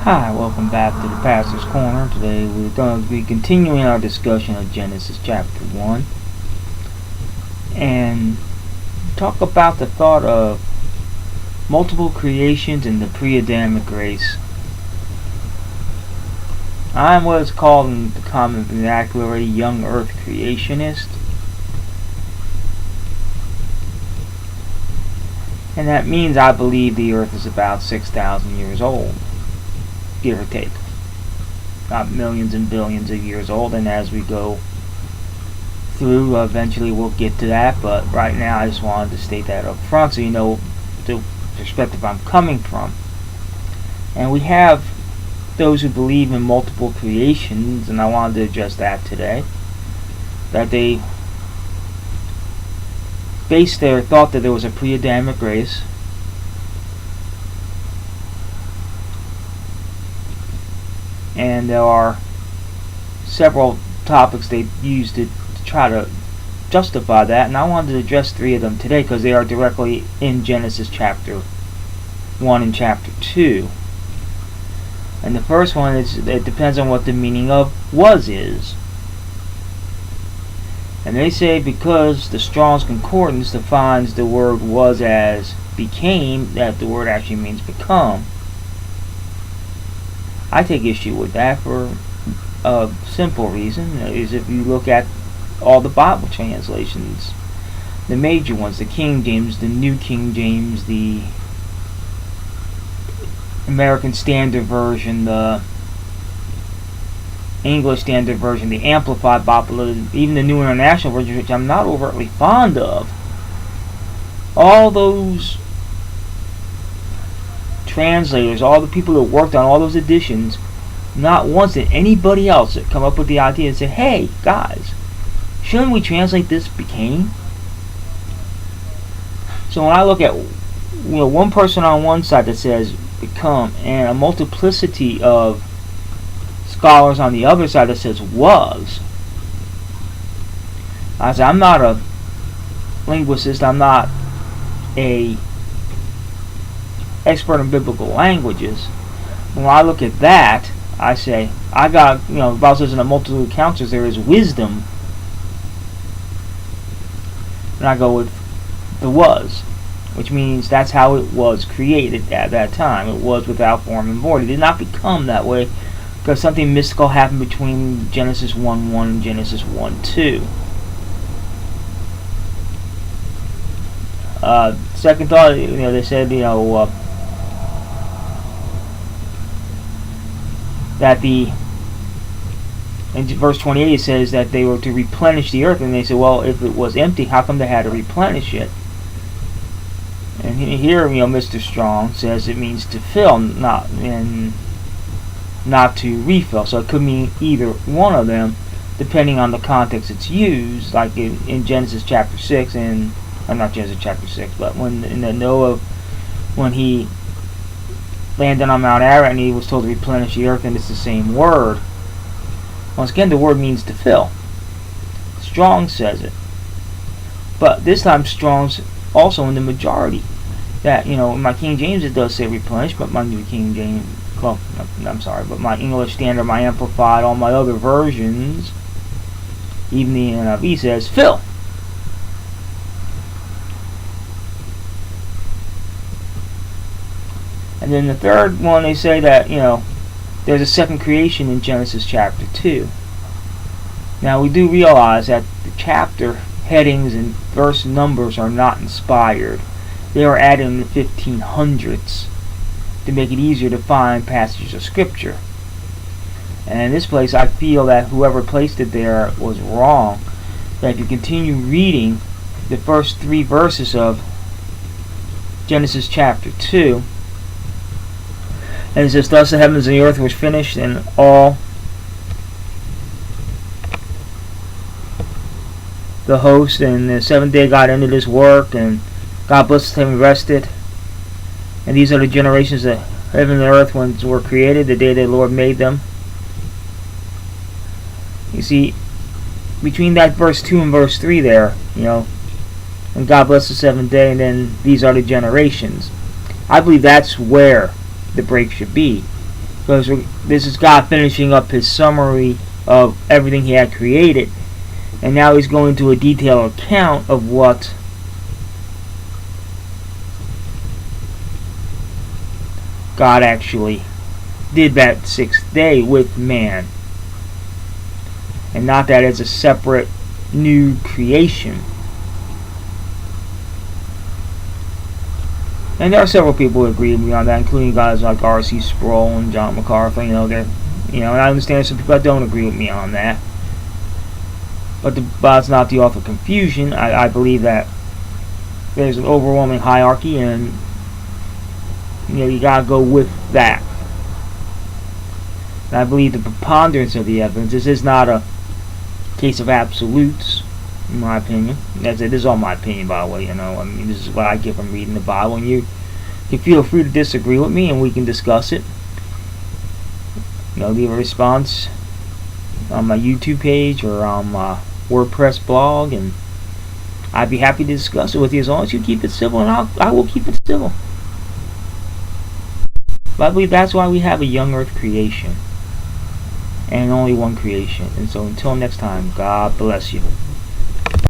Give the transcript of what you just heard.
Hi, welcome back to the Pastor's Corner. Today we're going to be continuing our discussion of Genesis chapter 1 and talk about the thought of multiple creations in the pre-Adamic race. I'm what is called in the common vernacular a young earth creationist. And that means I believe the earth is about 6,000 years old. Give or take. Not millions and billions of years old, and as we go through, eventually we'll get to that, but right now I just wanted to state that up front so you know the perspective I'm coming from. And we have those who believe in multiple creations, and I wanted to address that today. That they based their thought that there was a pre-Adamic race and there are several topics they use to try to justify that, and I wanted to address three of them today because they are directly in Genesis chapter 1 and chapter 2. And the first one is, it depends on what the meaning of was is. And they say because the Strong's Concordance defines the word was as became, that the word actually means become. I take issue with that for a simple reason, is if you look at all the Bible translations, the major ones, the King James, the New King James, the American Standard Version, the English Standard Version, the Amplified Bible, even the New International Version, which I'm not overtly fond of, all those translators, all the people that worked on all those editions, not once did anybody else come up with the idea and say, hey guys, shouldn't we translate this became? So when I look at one person on one side that says become and a multiplicity of scholars on the other side that says was, I say I'm not a linguist, I'm not a expert in biblical languages. When I look at that, I say, I got, the Bible says in a multitude of counselors there is wisdom. And I go with the was, which means that's how it was created at that time. It was without form and void. It did not become that way because something mystical happened between Genesis 1:1 and Genesis 1:2. Second thought, they said, that in verse 28 it says that they were to replenish the earth, and they said, well, if it was empty, how come they had to replenish it? And here, Mr. Strong says it means to fill, not to refill. So it could mean either one of them, depending on the context it's used. Like in Genesis chapter 6, and not Genesis chapter 6, but when in the Noah, when he landed on Mount Ararat and he was told to replenish the earth, and it's the same word. Once again, the word means to fill. Strong says it. But this time Strong's also in the majority. That, in my King James it does say replenish, but my New King James, but my English Standard, my Amplified, all my other versions, even the NIV says fill. And then the third one, they say that, there's a second creation in Genesis chapter 2. Now, we do realize that the chapter headings and verse numbers are not inspired. They are added in the 1500s to make it easier to find passages of Scripture. And in this place, I feel that whoever placed it there was wrong. That if you continue reading the first 3 verses of Genesis chapter 2, and it says, thus the heavens and the earth was finished, and all the host, and the 7th day God ended his work, and God blessed him and rested. And these are the generations of heaven and the earth when were created, the day the Lord made them. You see, between that verse 2 and verse 3 there, and God blessed the 7th day, and then these are the generations. I believe that's where the break should be. because this is God finishing up his summary of everything he had created, and now he's going to a detailed account of what God actually did that sixth day with man, and not that as a separate new creation. And there are several people who agree with me on that, including guys like R.C. Sproul and John MacArthur. And I understand some people that don't agree with me on that. But it's not the author of confusion. I believe that there's an overwhelming hierarchy, and you gotta go with that. And I believe the preponderance of the evidence. This is not a case of absolutes, in my opinion. This is all my opinion, by the way. This is what I get from reading the Bible, and you can feel free to disagree with me, and we can discuss it. Leave a response on my YouTube page or on my WordPress blog, and I'd be happy to discuss it with you as long as you keep it civil, and I will keep it civil. But I believe that's why we have a young earth creation, and only one creation. And so until next time, God bless you.